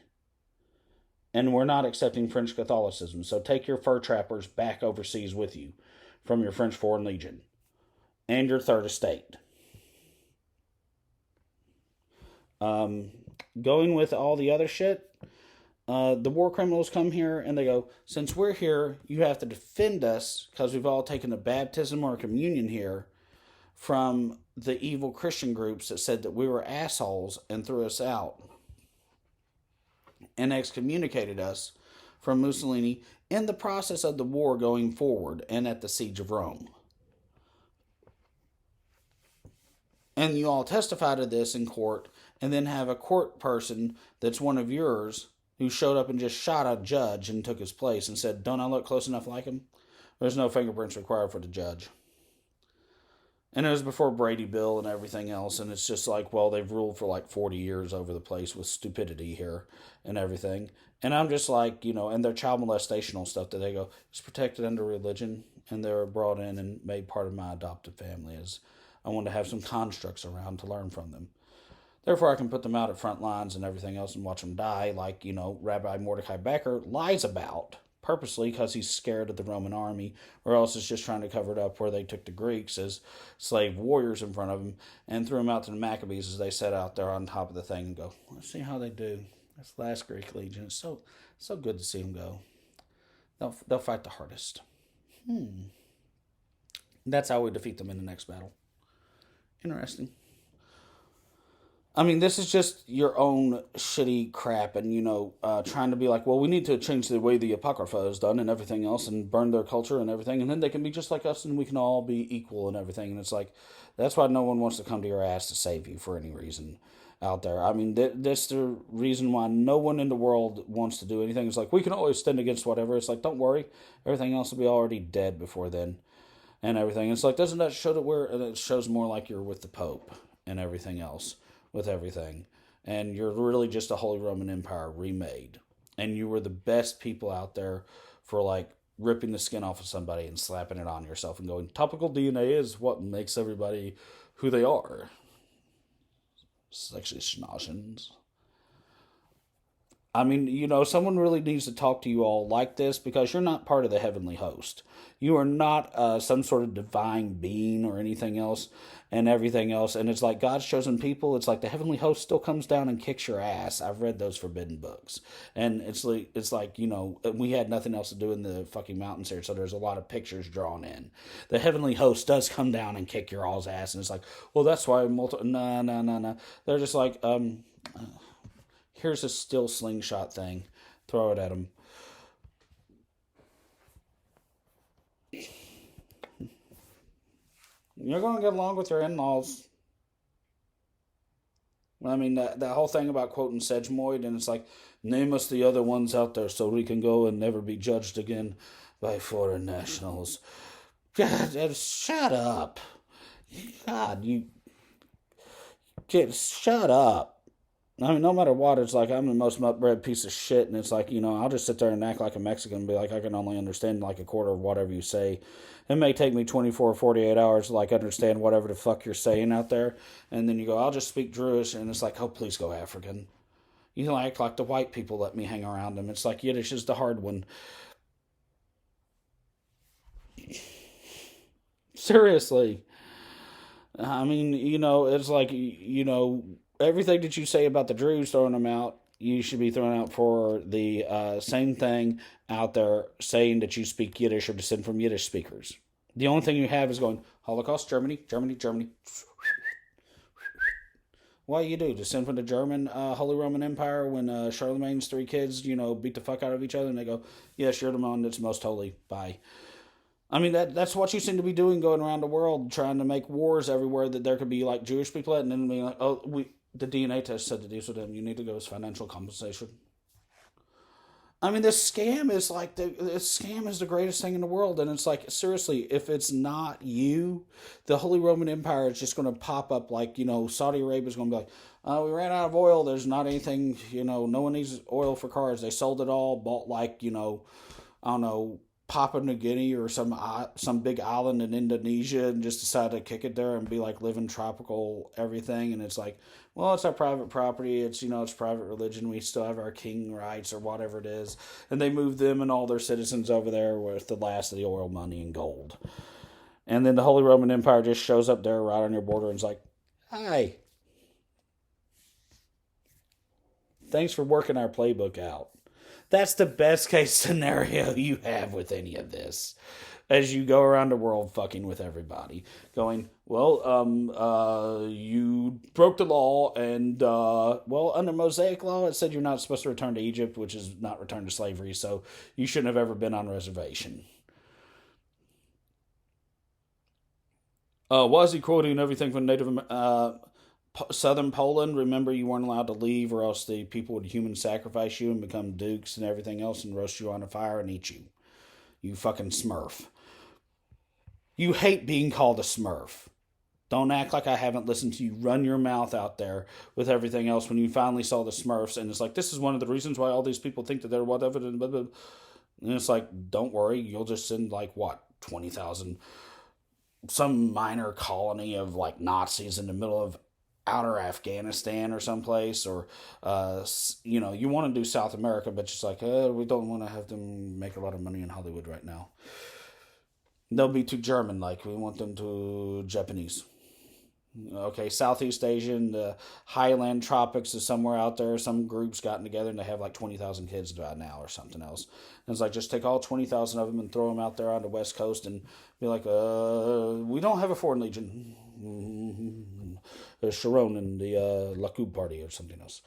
And we're not accepting French Catholicism. So take your fur trappers back overseas with you from your French Foreign Legion and your Third Estate. Going with all the other shit, the war criminals come here and they go, since we're here, you have to defend us because we've all taken a baptism or a communion here from the evil Christian groups that said that we were assholes and threw us out and excommunicated us from Mussolini in the process of the war going forward and at the siege of Rome. And you all testify to this in court and then have a court person that's one of yours who showed up and just shot a judge and took his place and said, don't I look close enough like him? There's no fingerprints required for the judge. And it was before Brady Bill and everything else. And it's just like, well, they've ruled for like 40 years over the place with stupidity here and everything. And I'm just like, and their child molestational stuff that they go, it's protected under religion. And they were brought in and made part of my adoptive family as I wanted to have some constructs around to learn from them. Therefore, I can put them out at front lines and everything else and watch them die like, Rabbi Mordecai Becker lies about. Purposely because he's scared of the Roman army, or else it's just trying to cover it up where they took the Greeks as slave warriors in front of him and threw them out to the Maccabees as they sat out there on top of the thing and go, let's see how they do. That's the last Greek legion. It's so good to see them go. They'll fight the hardest. That's how we defeat them in the next battle. Interesting. I mean, this is just your own shitty crap and, trying to be like, well, we need to change the way the Apocrypha is done and everything else and burn their culture and everything. And then they can be just like us and we can all be equal and everything. And it's like, that's why no one wants to come to your ass to save you for any reason out there. I mean, that's the reason why no one in the world wants to do anything. It's like, we can always stand against whatever. It's like, don't worry. Everything else will be already dead before then and everything. It's like, doesn't that show that it shows more like you're with the Pope and everything else? With everything, and you're really just a Holy Roman Empire remade, and you were the best people out there for like ripping the skin off of somebody and slapping it on yourself and going, topical DNA is what makes everybody who they are. It's actually schnoshins. I mean, someone really needs to talk to you all like this because you're not part of the heavenly host. You are not some sort of divine being or anything else and everything else. And it's like God's chosen people. It's like the heavenly host still comes down and kicks your ass. I've read those forbidden books. And it's like, we had nothing else to do in the fucking mountains here. So there's a lot of pictures drawn in. The heavenly host does come down and kick your all's ass. And it's like, well, that's why no. They're just like, here's a still slingshot thing. Throw it at them. You're going to get along with your in-laws. I mean, that whole thing about quoting Sedgmoid, and it's like, name us the other ones out there so we can go and never be judged again by foreign nationals. God, shut up. God, shut up. I mean, no matter what, it's like I'm the most upbred piece of shit, and it's like, I'll just sit there and act like a Mexican and be like, I can only understand like a quarter of whatever you say. It may take me 24, 48 hours to like understand whatever the fuck you're saying out there, and then you go, I'll just speak Druish, and it's like, oh, please go African. You know, act like the white people let me hang around them. It's like Yiddish is the hard one. Seriously. I mean, it's like, everything that you say about the Druze throwing them out, you should be thrown out for the same thing out there saying that you speak Yiddish or descend from Yiddish speakers. The only thing you have is going, Holocaust, Germany, Germany, Germany. What you do? Descend from the German Holy Roman Empire when Charlemagne's three kids, beat the fuck out of each other and they go, yes, you're the one that's most holy. Bye. I mean, that's what you seem to be doing, going around the world trying to make wars everywhere that there could be like Jewish people at, and then being like, oh, the DNA test said to do with them. You need to go as financial compensation. I mean, this scam is like this scam is the greatest thing in the world, and it's like seriously, if it's not you, the Holy Roman Empire is just going to pop up like Saudi Arabia is going to be like, we ran out of oil. There's not anything, no one needs oil for cars. They sold it all, bought like I don't know, Papua New Guinea or some big island in Indonesia and just decide to kick it there and be like living tropical everything. And it's like, well, it's our private property. It's it's private religion. We still have our king rights or whatever it is. And they moved them and all their citizens over there with the last of the oil money and gold. And then the Holy Roman Empire just shows up there right on your border and is like, hi, thanks for working our playbook out. That's the best case scenario you have with any of this. As you go around the world fucking with everybody. Going, well, you broke the law, and, under Mosaic law, it said you're not supposed to return to Egypt, which is not return to slavery, so you shouldn't have ever been on a reservation. Why is he quoting everything from Native Southern Poland? Remember, you weren't allowed to leave, or else the people would human sacrifice you and become dukes and everything else and roast you on a fire and eat you. You fucking smurf. You hate being called a smurf. Don't act like I haven't listened to you run your mouth out there with everything else when you finally saw the Smurfs, and it's like, this is one of the reasons why all these people think that they're whatever, and blah, blah. And it's like, don't worry, you'll just send like, what, 20,000, some minor colony of like Nazis in the middle of outer Afghanistan or someplace, or you want to do South America, but just like we don't want to have them make a lot of money in Hollywood right now. They'll be too German, like we want them to Japanese. Okay, Southeast Asian, the Highland Tropics is somewhere out there. Some groups gotten together and they have like 20,000 kids by now or something else. And it's like, just take all 20,000 of them and throw them out there on the West Coast and be like, we don't have a foreign legion. Sharon and the Lacoub party or something else.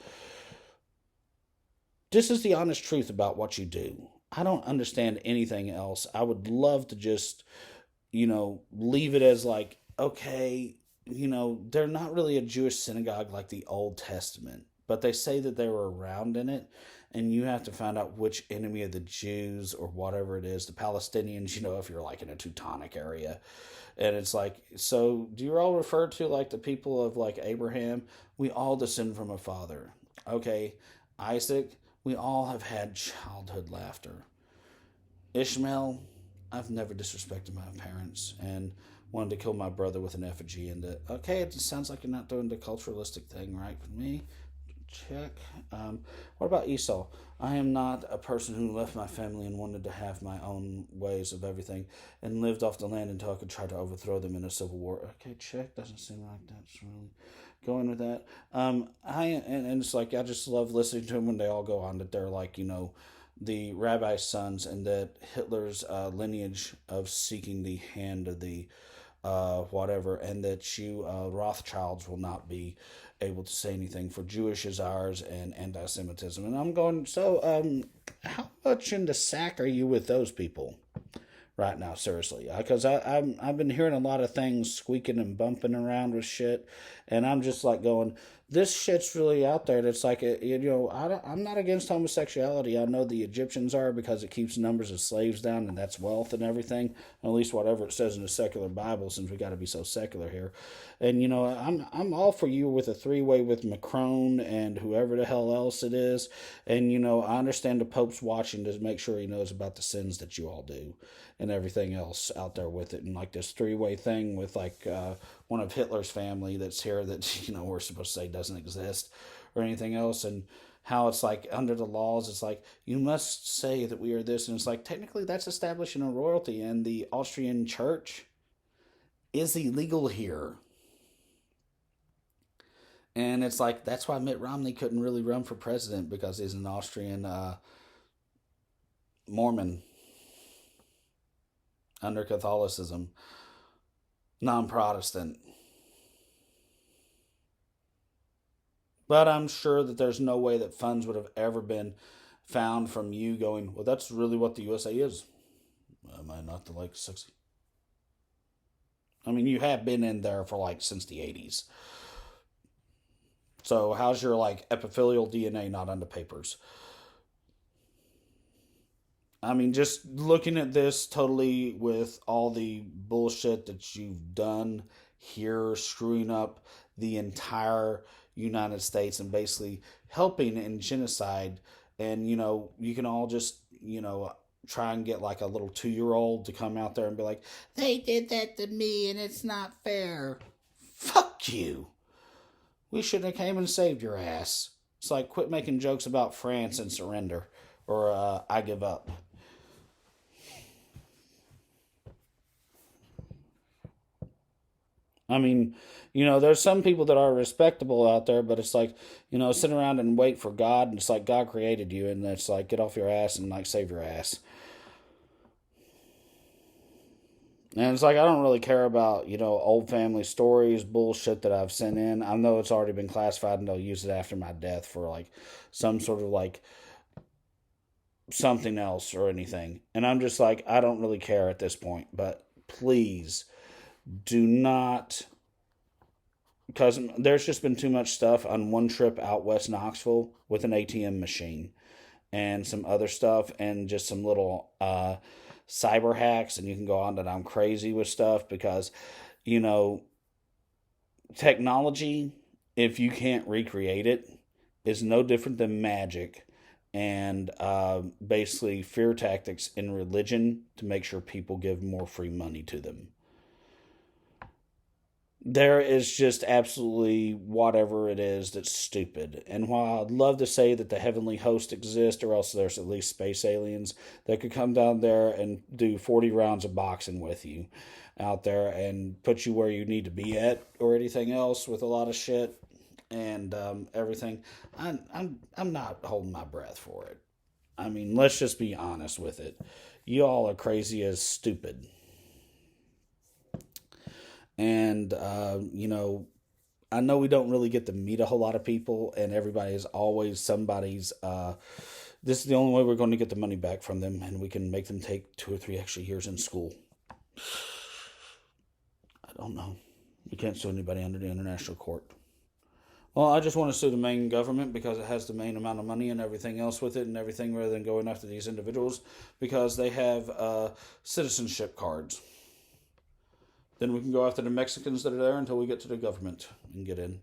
This is the honest truth about what you do. I don't understand anything else. I would love to just, leave it as like, okay, they're not really a Jewish synagogue like the Old Testament, but they say that they were around in it, and you have to find out which enemy of the Jews or whatever it is, the Palestinians, if you're like in a Teutonic area. And it's like, so do you all refer to like the people of like Abraham? We all descend from a father. Okay, Isaac, we all have had childhood laughter. Ishmael, I've never disrespected my parents and wanted to kill my brother with an effigy. And okay, it sounds like you're not doing the culturalistic thing right with me. Check. What about Esau? I am not a person who left my family and wanted to have my own ways of everything and lived off the land until I could try to overthrow them in a civil war. Okay, check. Doesn't seem like that's really going with that. And it's like I just love listening to them when they all go on that they're like, the rabbi's sons, and that Hitler's lineage of seeking the hand of the whatever, and that you Rothschilds will not be able to say anything for Jewish is ours and anti-Semitism. And I'm going, so how much in the sack are you with those people right now, seriously? Because I've been hearing a lot of things squeaking and bumping around with shit, and I'm just like going, this shit's really out there. It's like, I'm not against homosexuality. I know the Egyptians are, because it keeps numbers of slaves down, and that's wealth and everything. At least whatever it says in the secular Bible, since we got to be so secular here. And I'm all for you with a three-way with Macrone and whoever the hell else it is. And I understand the Pope's watching to make sure he knows about the sins that you all do and everything else out there with it. And like this three-way thing with like one of Hitler's family that's here that we're supposed to say doesn't exist or anything else. And how it's like under the laws, it's like you must say that we are this, and it's like technically that's establishing a royalty, and the Austrian church is illegal here. And it's like that's why Mitt Romney couldn't really run for president, because he's an Austrian Mormon under Catholicism, non-Protestant. But I'm sure that there's no way that funds would have ever been found from you going, well, that's really what the USA is. Am I not the like 60? I mean, you have been in there for like since the 80s. So how's your like epithelial DNA not on the papers? I mean, just looking at this totally with all the bullshit that you've done here, screwing up the entire United States and basically helping in genocide. And, you can all just, try and get like a little 2-year-old to come out there and be like, they did that to me and it's not fair. Fuck you. We should have came and saved your ass. It's like, quit making jokes about France and surrender, or I give up. I mean, there's some people that are respectable out there, but it's like, sit around and wait for God, and it's like God created you, and it's like, get off your ass and like save your ass. And it's like, I don't really care about, old family stories, bullshit that I've sent in. I know it's already been classified and they'll use it after my death for like some sort of like something else or anything. And I'm just like, I don't really care at this point, but please do not, because there's just been too much stuff on one trip out west Knoxville with an ATM machine and some other stuff and just some little cyber hacks, and you can go on that I'm crazy with stuff because, technology, if you can't recreate it, is no different than magic and basically fear tactics in religion to make sure people give more free money to them. There is just absolutely whatever it is that's stupid. And while I'd love to say that the heavenly host exists, or else there's at least space aliens that could come down there and do 40 rounds of boxing with you out there and put you where you need to be at, or anything else with a lot of shit and everything, I'm not holding my breath for it. I mean, let's just be honest with it. You all are crazy as stupid. And, I know we don't really get to meet a whole lot of people, and everybody is always somebody's, this is the only way we're going to get the money back from them, and we can make them take 2 or 3 extra years in school. I don't know. We can't sue anybody under the international court. Well, I just want to sue the main government because it has the main amount of money and everything else with it and everything, rather than going after these individuals because they have citizenship cards. Then we can go after the Mexicans that are there until we get to the government and get in.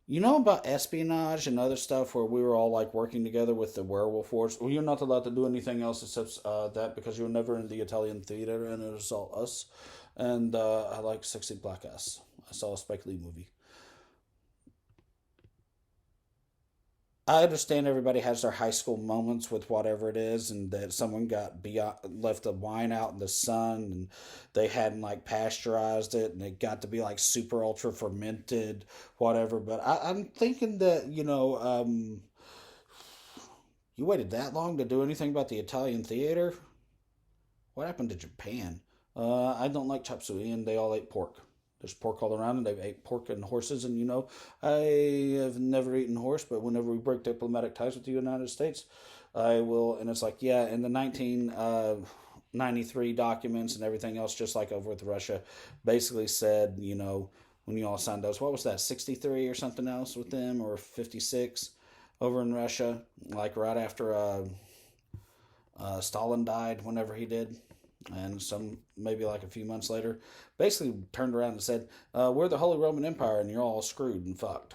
You know about espionage and other stuff where we were all like working together with the werewolf wars? Well, you're not allowed to do anything else except that because you were never in the Italian theater and it was all us. And I like Sexy Black Ass. I saw a Spike Lee movie. I understand everybody has their high school moments with whatever it is, and that someone got left the wine out in the sun, and they hadn't like pasteurized it, and it got to be like super ultra fermented, whatever. But I'm thinking that you waited that long to do anything about the Italian theater. What happened to Japan? I don't like chop suey, and they all ate pork. There's pork all around, and they ate pork and horses. And I have never eaten horse, but whenever we break diplomatic ties with the United States, I will. And it's like, yeah, in the 93 documents and everything else, just like over with Russia, basically said, when you all signed those, what was that, 63 or something else with them, or 56 over in Russia, like right after Stalin died, whenever he did, and maybe like a few months later, basically turned around and said, we're the Holy Roman Empire and you're all screwed and fucked.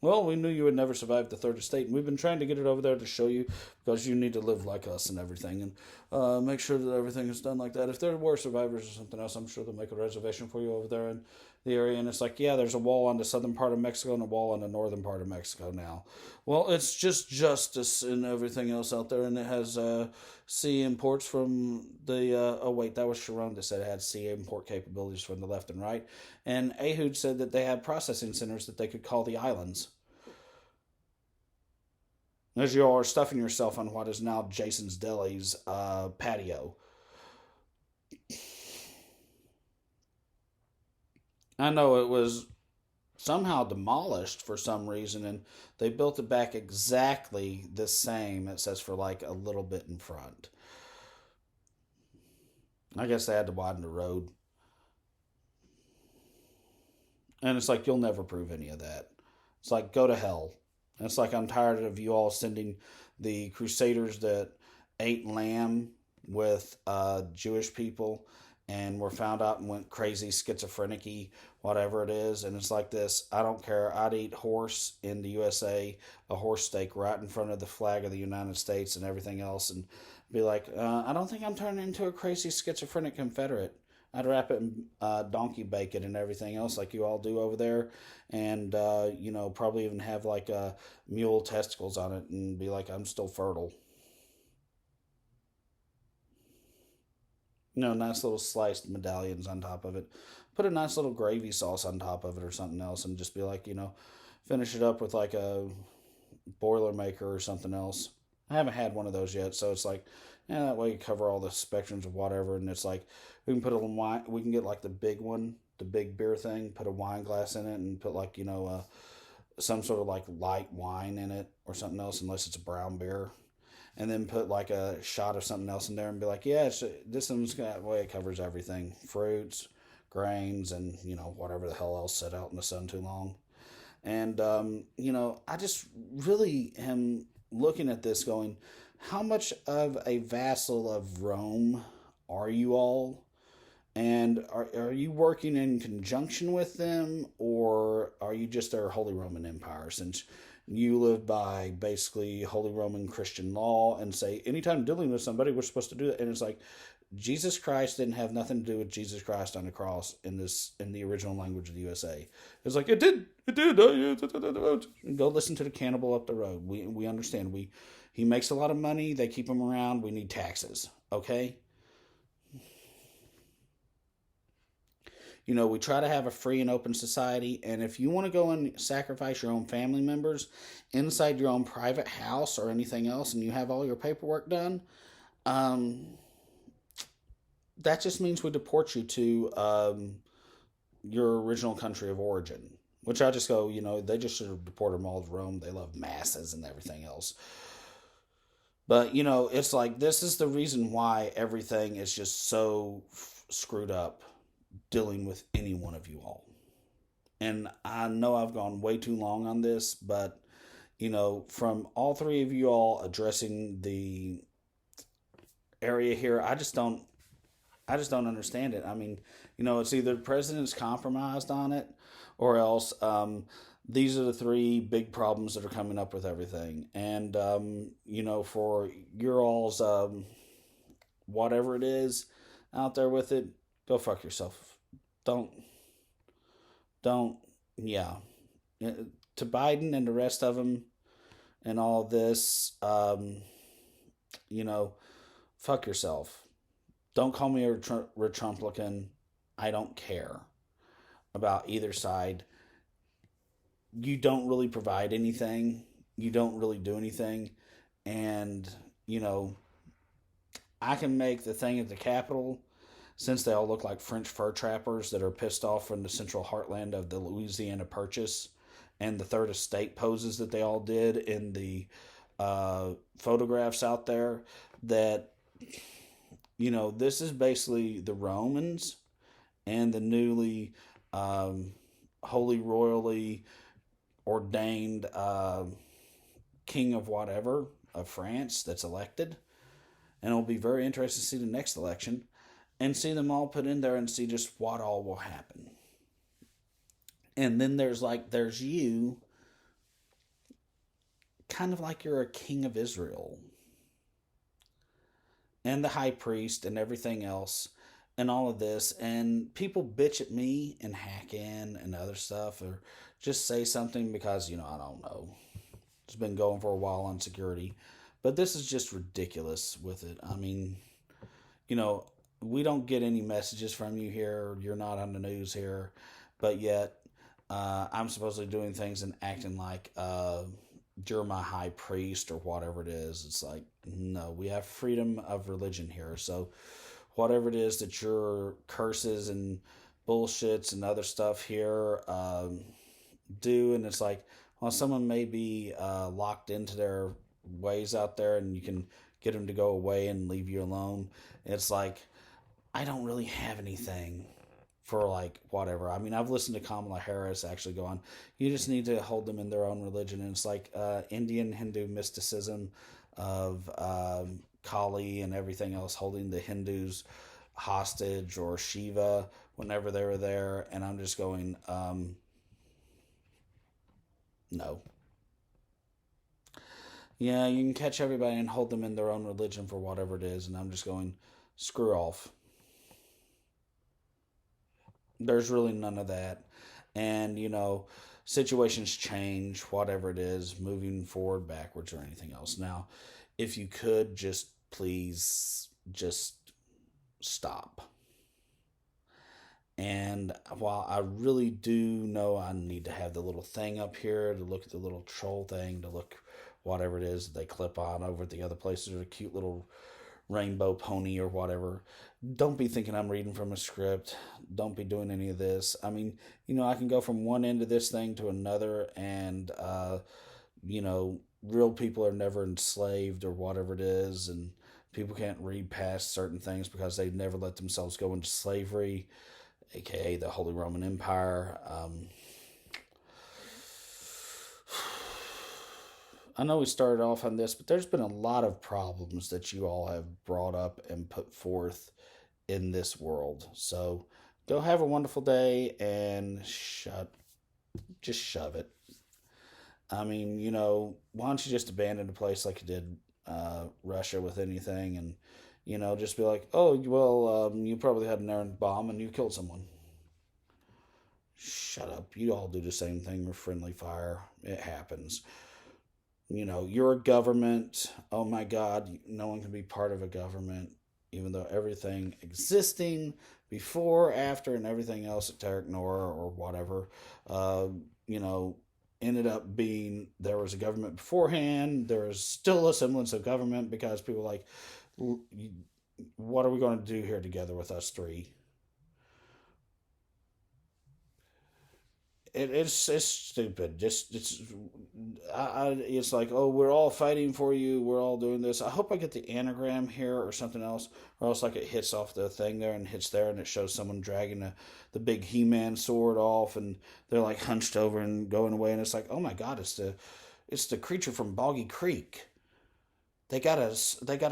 Well, we knew you would never survive the third estate, and we've been trying to get it over there to show you, because you need to live like us and everything, and make sure that everything is done like that. If there were survivors or something else, I'm sure they'll make a reservation for you over there in the area. And it's like, yeah, there's a wall on the southern part of Mexico and a wall on the northern part of Mexico now. Well, it's just justice and everything else out there, and it has sea imports from the. Oh wait, that was Sharon that said it had sea import capabilities from the left and right, and Ehud said that they had processing centers that they could call the islands. As you are stuffing yourself on what is now Jason's Deli's patio. I know it was somehow demolished for some reason, and they built it back exactly the same. It says for like a little bit in front. I guess they had to widen the road. And it's like, you'll never prove any of that. It's like, go to hell. And it's like, I'm tired of you all sending the crusaders that ate lamb with Jewish people and were found out and went crazy, schizophrenic-y, whatever it is. And it's like this, I don't care. I'd eat horse in the USA, a horse steak right in front of the flag of the United States and everything else, and be like, I don't think I'm turning into a crazy schizophrenic Confederate. I'd wrap it in donkey bacon and everything else like you all do over there. And, probably even have like mule testicles on it and be like, I'm still fertile. Nice little sliced medallions on top of it. Put a nice little gravy sauce on top of it or something else, and just be like, finish it up with like a Boilermaker or something else. I haven't had one of those yet, so it's like, that way you cover all the spectrums of whatever, and it's like, we can put a wine, we can get like the big one, the big beer thing, put a wine glass in it, and put like, some sort of like light wine in it or something else, unless it's a brown beer. And then put like a shot of something else in there and be like, yeah, this one's got way it covers everything. Fruits, grains, and, whatever the hell else set out in the sun too long. And, I just really am looking at this going, how much of a vassal of Rome are you all? And are you working in conjunction with them, or are you just their Holy Roman Empire, since you live by basically Holy Roman Christian law and say anytime dealing with somebody we're supposed to do that? And it's like, Jesus Christ didn't have nothing to do with Jesus Christ on the cross in the original language of the USA. It's like, it did. Go listen to the cannibal up the road. We understand. He makes a lot of money. They keep him around. We need taxes. Okay? We try to have a free and open society, and if you want to go and sacrifice your own family members inside your own private house or anything else, and you have all your paperwork done, that just means we deport you to your original country of origin. Which I just go, they just should have deported them all to Rome. They love masses and everything else. But, it's like, this is the reason why everything is just so screwed up dealing with any one of you all. And I know I've gone way too long on this, but, from all three of you all addressing the area here, I just don't understand it. I mean, it's either the president's compromised on it, or else these are the three big problems that are coming up with everything. And, for your all's whatever it is out there with it, go fuck yourself. Yeah. To Biden and the rest of them and all this, fuck yourself. Don't call me a Trumplican. I don't care about either side. You don't really provide anything. You don't really do anything. And, I can make the thing at the Capitol, since they all look like French fur trappers that are pissed off from the central heartland of the Louisiana Purchase and the Third Estate poses that they all did in the photographs out there that, this is basically the Romans and the newly holy royally ordained king of whatever of France that's elected. And it'll be very interesting to see the next election and see them all put in there and see just what all will happen. And then there's you, kind of like you're a king of Israel, and the high priest and everything else and all of this. And people bitch at me and hack in and other stuff, or just say something because, I don't know. It's been going for a while on security. But this is just ridiculous with it. I mean, we don't get any messages from you here. You're not on the news here. But yet, I'm supposedly doing things and acting like you're my high priest or whatever it is. It's like, no, we have freedom of religion here. So whatever it is that your curses and bullshits and other stuff here do, and it's like, well, someone may be locked into their ways out there, and you can get them to go away and leave you alone. It's like, I don't really have anything for like whatever. I mean, I've listened to Kamala Harris actually go on, you just need to hold them in their own religion. And it's like Indian Hindu mysticism of Kali and everything else, holding the Hindus hostage, or Shiva whenever they were there. And I'm just going, no. Yeah, you can catch everybody and hold them in their own religion for whatever it is. And I'm just going, screw off. There's really none of that. And, situations change, whatever it is, moving forward, backwards, or anything else. Now, if you could just please just stop. And while I really do know I need to have the little thing up here to look at the little troll thing, to look whatever it is that they clip on over at the other places, or a cute little rainbow pony or whatever. Don't be thinking I'm reading from a script. Don't be doing any of this. I mean, I can go from one end of this thing to another, and, real people are never enslaved or whatever it is, and people can't read past certain things because they never let themselves go into slavery, aka the Holy Roman Empire. I know we started off on this, but there's been a lot of problems that you all have brought up and put forth in this world. So go have a wonderful day and just shove it. I mean, why don't you just abandon the place like you did Russia with anything, and, just be like, oh, well, you probably had an errant bomb and you killed someone. Shut up. You all do the same thing with friendly fire. It happens. You're a government. Oh my God, no one can be part of a government, even though everything existing before, after, and everything else at Tarek Noor or whatever, ended up being, there was a government beforehand. There is still a semblance of government because people are like, what are we going to do here together with us three? It's stupid. It's like, oh, we're all fighting for you. We're all doing this. I hope I get the anagram here or something else, or else like it hits off the thing there and hits there, and it shows someone dragging the big He-Man sword off, and they're like hunched over and going away, and it's like, oh my God, it's the creature from Boggy Creek. They got a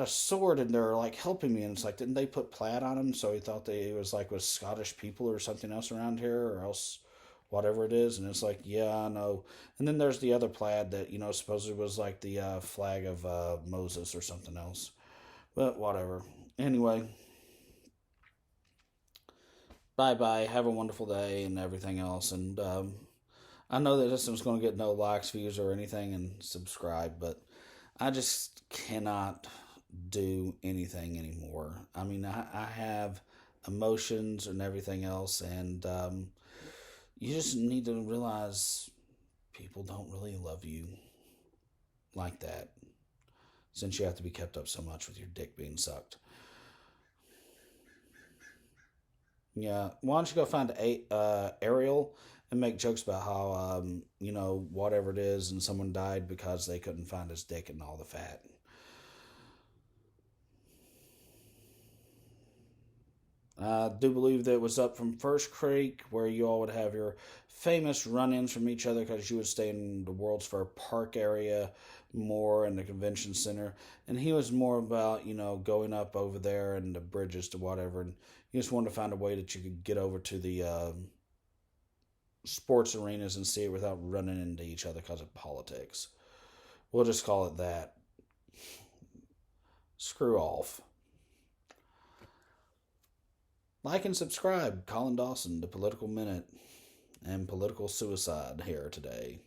sword and they're like helping me, and it's like, didn't they put plaid on him? So he thought it was like with Scottish people or something else around here, or else whatever it is. And it's like, yeah, I know. And then there's the other plaid that, supposedly was like the flag of Moses or something else. But whatever. Anyway, bye-bye. Have a wonderful day and everything else. And I know that this one's going to get no likes, views, or anything, and subscribe, but I just cannot do anything anymore. I mean, I have emotions and everything else, and you just need to realize people don't really love you like that, since you have to be kept up so much with your dick being sucked. Yeah, why don't you go find Ariel and make jokes about how, whatever it is, and someone died because they couldn't find his dick and all the fat. I do believe that it was up from First Creek where you all would have your famous run ins from each other because you would stay in the World's Fair Park area more in the convention center. And he was more about, going up over there and the bridges to whatever. And he just wanted to find a way that you could get over to the sports arenas and see it without running into each other because of politics. We'll just call it that. Screw off. Like and subscribe. Colin Dawson, The Political Minute, and Political Suicide here today.